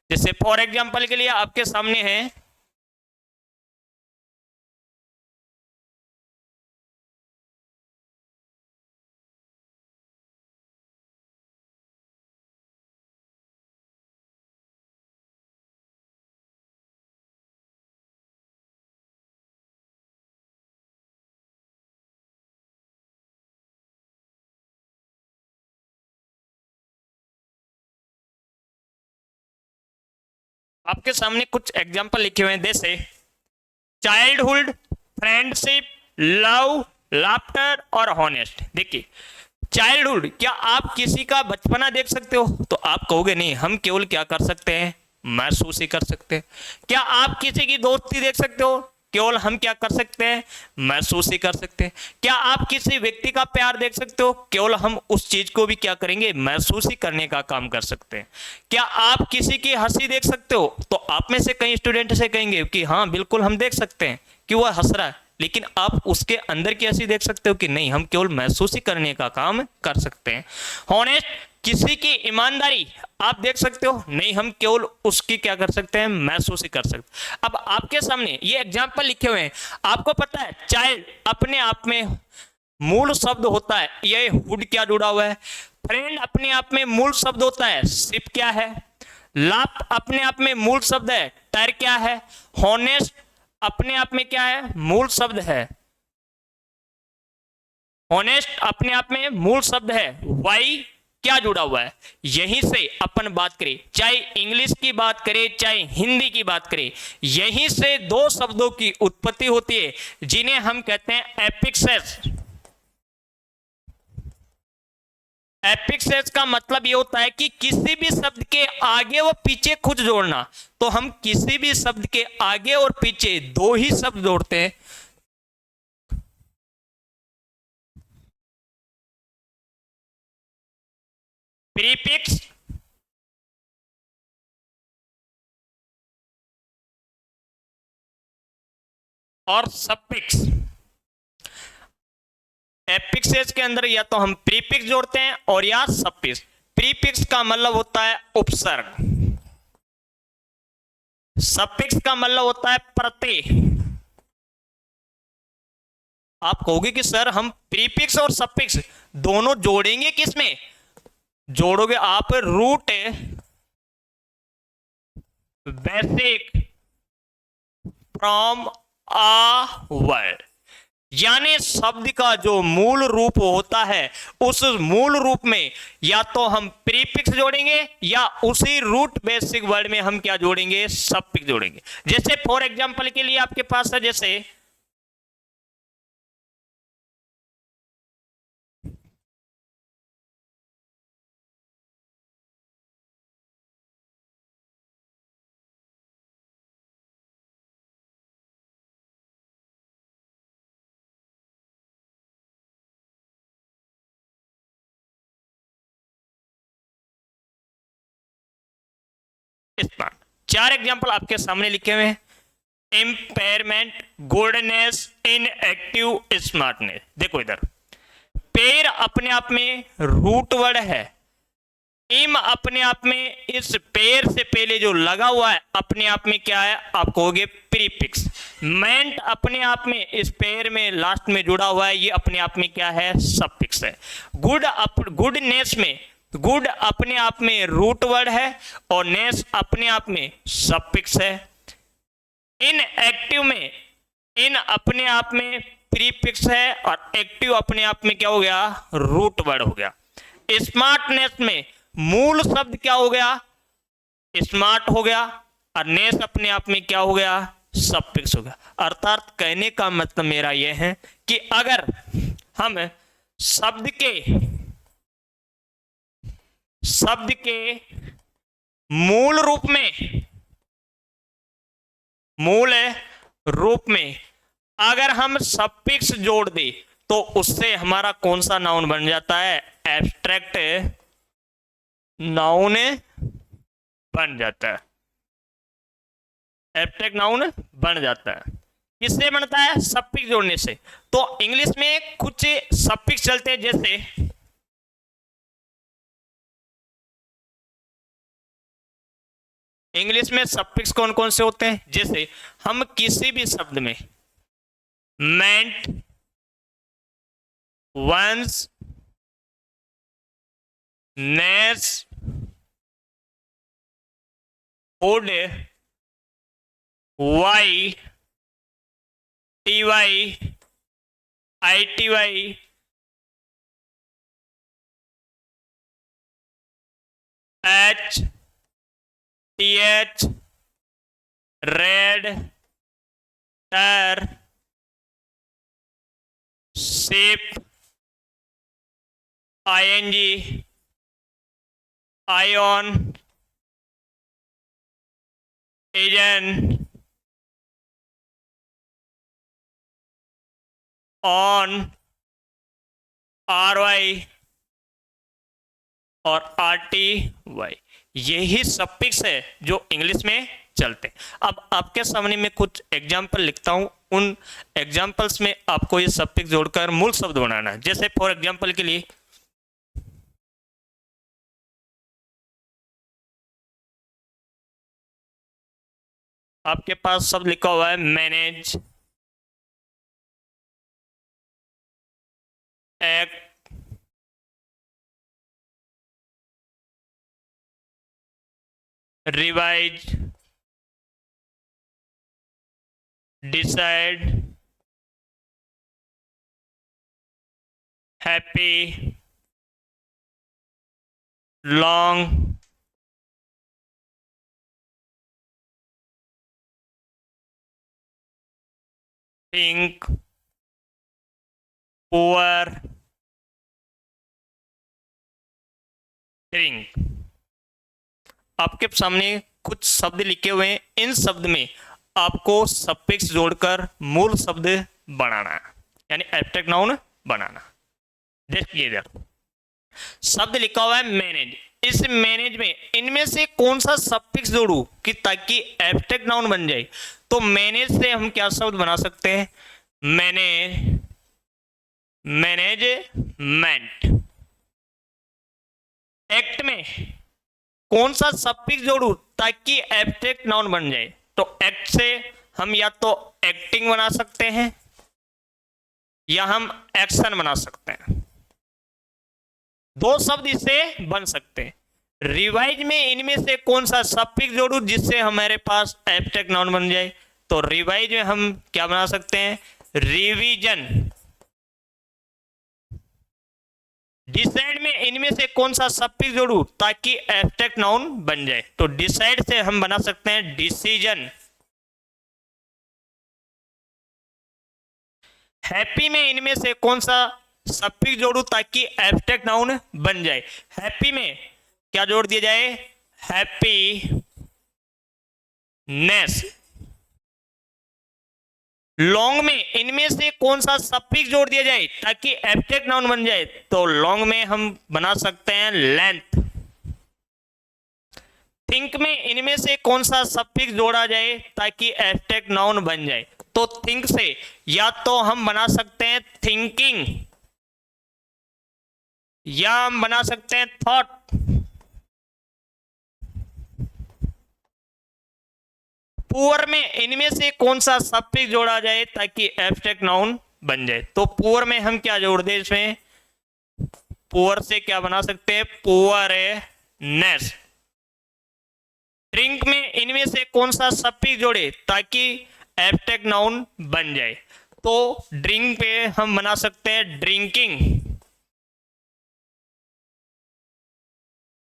जैसे फॉर एग्जांपल के लिए आपके सामने है आपके सामने कुछ एग्जाम्पल लिखे हुए हैं, जैसे चाइल्डहुड, फ्रेंडशिप, लव, लाफ्टर और हॉनेस्ट। देखिए चाइल्डहुड, क्या आप किसी का बचपना देख सकते हो? तो आप कहोगे नहीं, हम केवल क्या कर सकते हैं? महसूस ही कर सकते हैं। क्या आप किसी की दोस्ती देख सकते हो? केवल हम क्या कर सकते हैं? महसूस ही कर सकते हैं। क्या आप किसी व्यक्ति का प्यार देख सकते हो? केवल हम उस चीज को भी क्या करेंगे? महसूस ही करने का काम कर सकते हैं। क्या आप किसी की हंसी देख सकते हो? तो आप में से कई स्टूडेंट से कहेंगे कि हाँ बिल्कुल हम देख सकते हैं कि वह हंस रहा है, लेकिन आप उसके अंदर की हंसी देख सकते हो कि नहीं? हम केवल महसूस ही करने का काम कर सकते हैं। हॉनेस्ट, किसी की ईमानदारी आप देख सकते हो? नहीं, हम केवल उसकी क्या कर सकते हैं? महसूस ही कर सकते हैं। अब आपके सामने ये एग्जाम्पल लिखे हुए हैं। आपको पता है चाइल्ड अपने आप में मूल शब्द होता है, ये हुड क्या जुड़ा हुआ है? फ्रेंड अपने आप में मूल शब्द होता है, शिप क्या है? लाभ अपने आप में मूल शब्द है, टर क्या है? हॉनेस्ट अपने आप में क्या है? मूल शब्द है। ऑनेस्ट अपने आप में मूल शब्द है। वाई क्या जुड़ा हुआ है? यहीं से अपन बात करें, चाहे इंग्लिश की बात करें चाहे हिंदी की बात करें, यहीं से दो शब्दों की उत्पत्ति होती है जिन्हें हम कहते हैं एपिक्सेस। एपिक्सेस का मतलब ये होता है कि किसी भी शब्द के आगे व पीछे कुछ जोड़ना। तो हम किसी भी शब्द के आगे और पीछे दो ही शब्द जोड़ते हैं। प्रीफिक्स और सफिक्स। एपिक्सेस के अंदर या तो हम प्रीफिक्स जोड़ते हैं और या सफिक्स। प्रीफिक्स का मतलब होता है उपसर्ग, सफिक्स का मतलब होता है प्रत्यय। आप कहोगे कि सर हम प्रीफिक्स और सफिक्स दोनों जोड़ेंगे किसमें? जोड़ोगे आप root basic from a word, यानी शब्द का जो मूल रूप होता है उस मूल रूप में या तो हम प्रीफिक्स जोड़ेंगे या उसी रूट बेसिक वर्ड में हम क्या जोड़ेंगे? सफिक्स जोड़ेंगे। जैसे फॉर एग्जांपल के लिए आपके पास है, जैसे इस बार चार एग्जांपल आपके सामने लिखे हुए हैं। Impairment, goodness, inactive, smartness. देखो इधर, पेड़ अपने आप में रूट वर्ड है। इम अपने आप में इस पेड़ से पहले जो लगा हुआ है अपने आप में क्या है? आप कहोगे प्रीफिक्स। मेंट अपने आप में इस पेड़ में लास्ट में जुड़ा हुआ है, ये अपने आप में क्या है? सफिक्स है। गुडनेस में गुड अपने आप में रूट वर्ड है और नेस अपने आप में सफिक्स है। इन एक्टिव में इन अपने आप में प्रीफिक्स है और एक्टिव अपने आप में क्या हो गया? रूट वर्ड हो गया। स्मार्टनेस में मूल शब्द क्या हो गया? स्मार्ट हो गया और नेस अपने आप में क्या हो गया? सफिक्स हो गया। अर्थात कहने का मतलब मेरा यह है कि अगर हम शब्द के मूल रूप में अगर हम सफिक्स जोड़ दे तो उससे हमारा कौन सा नाउन बन जाता है? एब्स्ट्रैक्ट नाउन बन जाता है। एब्स्ट्रैक्ट नाउन बन जाता है। किससे बनता है? सफिक्स जोड़ने से। तो इंग्लिश में कुछ सफिक्स चलते हैं, जैसे इंग्लिश में सफिक्स कौन कौन से होते हैं? जैसे हम किसी भी शब्द में मेंट, वंस, नेस, वुड, Y, T Y, I T Y, H T H, red, टर, शिप, आई-एन-जी, आयन, इज एन ऑन, आर वाई और आर टी वाई, यही सफिक्स है जो इंग्लिश में चलते हैं। अब आपके सामने में कुछ एग्जाम्पल लिखता हूं, उन एग्जाम्पल्स में आपको ये सफिक्स जोड़कर मूल शब्द बनाना है। जैसे फॉर एग्जाम्पल के लिए आपके पास शब्द लिखा हुआ है manage, act, revise, decide, happy, long, think, poor, drink. आपके सामने कुछ शब्द लिखे हुए हैं, इन शब्द में आपको सफिक्स जोड़कर मूल शब्द बनाना है, यानी एब्स्ट्रैक्ट नाउन बनाना। देखिए इधर शब्द लिखा हुआ है मैनेज, इस मैनेज में इनमें से कौन सा सफिक्स जोड़ू कि ताकि एब्स्ट्रैक्ट नाउन बन जाए। तो मैनेज से हम क्या शब्द बना सकते हैं, मैनेज, मैनेजमेंट। एक्ट में कौन सा सफिक्स जोड़ू ताकि एब्स्ट्रैक्ट नाउन बन जाए। तो एक्ट से हम या तो एक्टिंग बना सकते हैं या हम एक्शन बना सकते हैं, दो शब्द इससे बन सकते हैं। रिवाइज में इनमें से कौन सा सफिक्स जोड़ू जिससे हमारे पास एब्स्ट्रैक्ट नाउन बन जाए। तो रिवाइज में हम क्या बना सकते हैं, रिवीजन। डिसाइड में इनमें से कौन सा सफिक्स जोड़ू ताकि एब्स्ट्रैक्ट नाउन बन जाए। तो डिसाइड से हम बना सकते हैं डिसीजन। हैप्पी में इनमें से कौन सा सफिक्स जोड़ू ताकि एब्स्ट्रैक्ट नाउन बन जाए। हैप्पी में क्या जोड़ दिया जाए, हैप्पी नेस। लॉन्ग में इनमें से कौन सा सफिक्स जोड़ दिया जाए ताकि एब्स्ट्रैक्ट नाउन बन जाए। तो लॉन्ग में हम बना सकते हैं लेंथ। थिंक में इनमें से कौन सा सफिक्स जोड़ा जाए ताकि एब्स्ट्रैक्ट नाउन बन जाए। तो थिंक से या तो हम बना सकते हैं थिंकिंग या हम बना सकते हैं थॉट। पुअर में इनमें से कौन सा सफिक्स जोड़ा जाए ताकि एब्स्ट्रैक्ट नाउन बन जाए। तो पुअर में हम क्या जोड़ दें, इसमें पुअर से क्या बना सकते हैं, पुअरनेस। ड्रिंक में इनमें से कौन सा सफिक्स जोड़े ताकि एब्स्ट्रैक्ट नाउन बन जाए। तो ड्रिंक पे हम बना सकते हैं ड्रिंकिंग।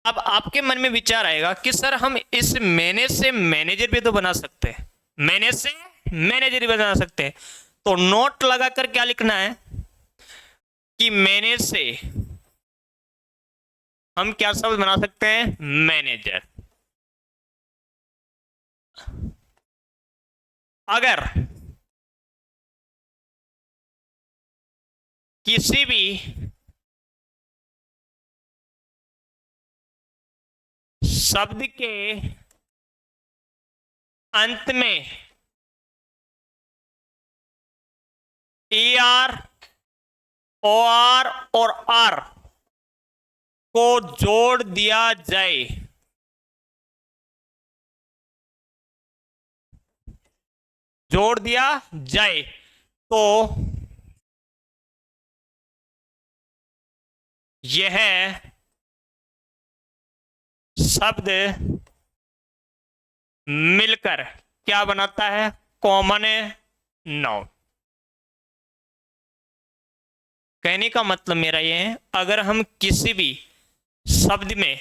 अब आपके मन में विचार आएगा कि सर हम इस मैनेज से मैनेजर भी तो बना सकते हैं, मैनेज से मैनेजर भी बना सकते हैं। तो नोट लगाकर क्या लिखना है कि मैनेज से हम क्या शब्द बना सकते हैं, मैनेजर। अगर किसी भी शब्द के अंत में ई आर, ओ आर और आर को जोड़ दिया जाए, जोड़ दिया जाए तो यह शब्द मिलकर क्या बनाता है, कॉमन नाउन। कहने का मतलब मेरा यह है, अगर हम किसी भी शब्द में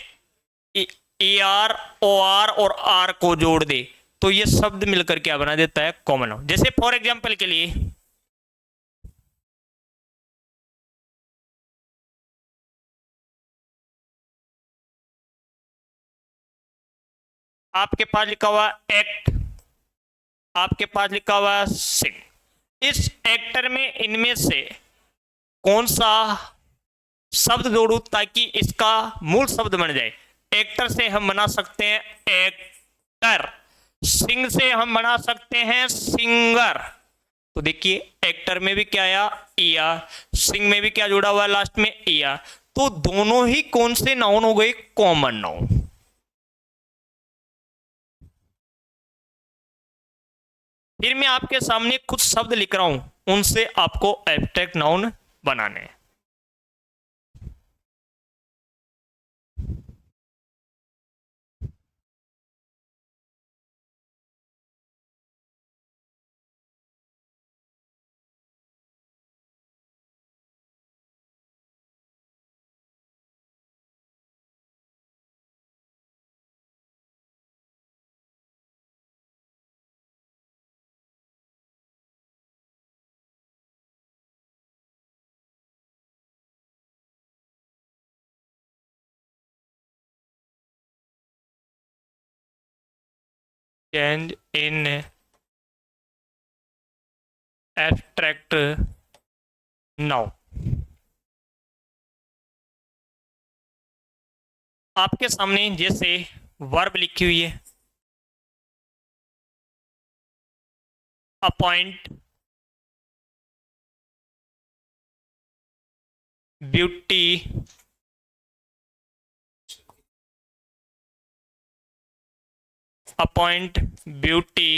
ए आर, ओ आर और आर को जोड़ दे तो ये शब्द मिलकर क्या बना देता है, कॉमन नाउन। जैसे फॉर एग्जांपल के लिए आपके पास लिखा हुआ एक्ट, आपके पास लिखा हुआ है सिंग। इस एक्टर में इनमें से कौन सा शब्द जोड़ू ताकि इसका मूल शब्द बन जाए? एक्टर से हम बना सकते हैं एक्टर, सिंग से हम बना सकते हैं सिंगर। तो देखिए एक्टर में भी क्या आया, इया, सिंग में भी क्या जुड़ा हुआ है लास्ट में, इया। तो दोनों ही कौन से नाउन हो गए? Common noun. फिर मैं आपके सामने कुछ शब्द लिख रहा हूं, उनसे आपको एब्स्ट्रैक्ट नाउन बनाने हैं। Change in abstract noun. आपके सामने जैसे वर्ब लिखी हुई है, appoint, beauty, appoint, beauty,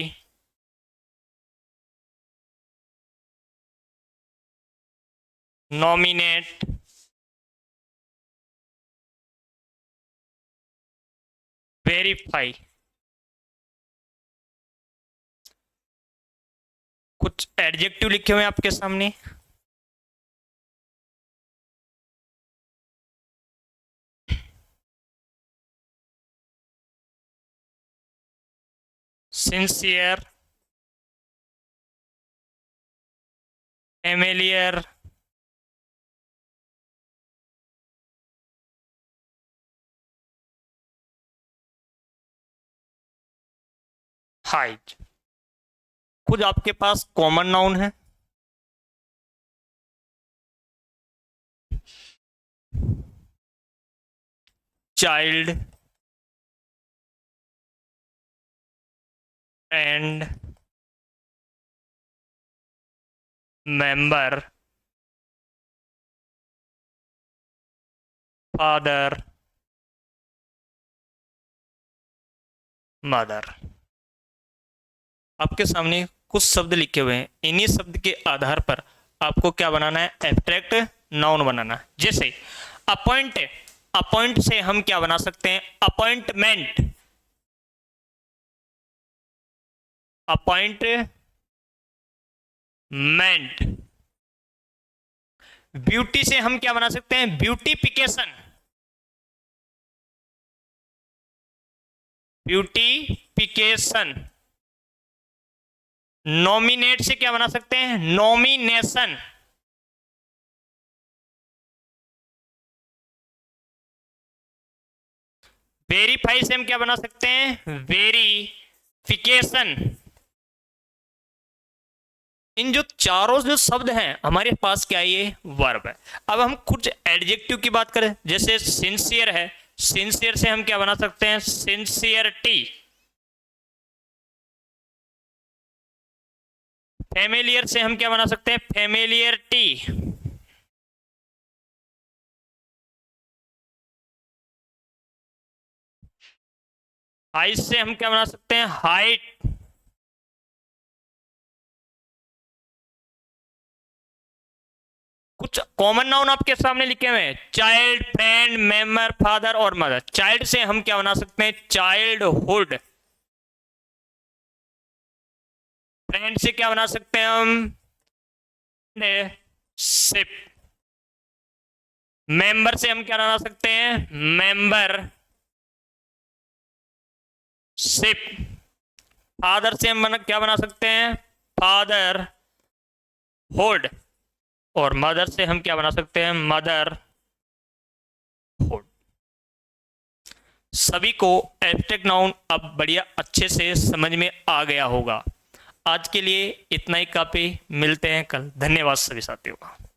nominate, verify. कुछ एडजेक्टिव लिखे हुए हैं आपके सामने। Sincere, familiar, hide. कुछ आपके पास कॉमन नाउन है। Child, and member, father, mother. आपके सामने कुछ शब्द लिखे हुए हैं, इन्हीं शब्द के आधार पर आपको क्या बनाना है? एब्स्ट्रैक्ट नाउन बनाना है। जैसे अपॉइंट है, अपॉइंट से हम क्या बना सकते हैं? Appointment, appointment. ब्यूटी से हम क्या बना सकते हैं? Beautification, beautification. नॉमिनेट से क्या बना सकते हैं? नॉमिनेशन। वेरीफाई से हम क्या बना सकते हैं? वेरीफिकेशन। इन जो चारों जो शब्द हैं हमारे पास क्या है? ये वर्ब है। अब हम कुछ एडजेक्टिव की बात करें, जैसे सिंसियर है, सिंसियर से हम क्या बना सकते हैं? सिंसियरिटी। फेमिलियर से हम क्या बना सकते हैं? फेमिलियरिटी। हाइट से हम क्या बना सकते हैं? हाइट। कुछ कॉमन नाउन आपके सामने लिखे हुए हैं, चाइल्ड, फ्रेंड, मेंबर, फादर और मदर। चाइल्ड से हम क्या बना सकते हैं? चाइल्डहुड। फ्रेंड से क्या बना सकते हैं हम? शिप। मेंबर से हम क्या बना सकते हैं? Member ship. फादर से हम क्या बना सकते हैं? Father hood. और मदर से हम क्या बना सकते हैं? Mother hood. सभी को एब्स्ट्रैक्ट नाउन अब बढ़िया अच्छे से समझ में आ गया होगा। आज के लिए इतना ही काफ़ी, मिलते हैं कल। धन्यवाद सभी साथियों का।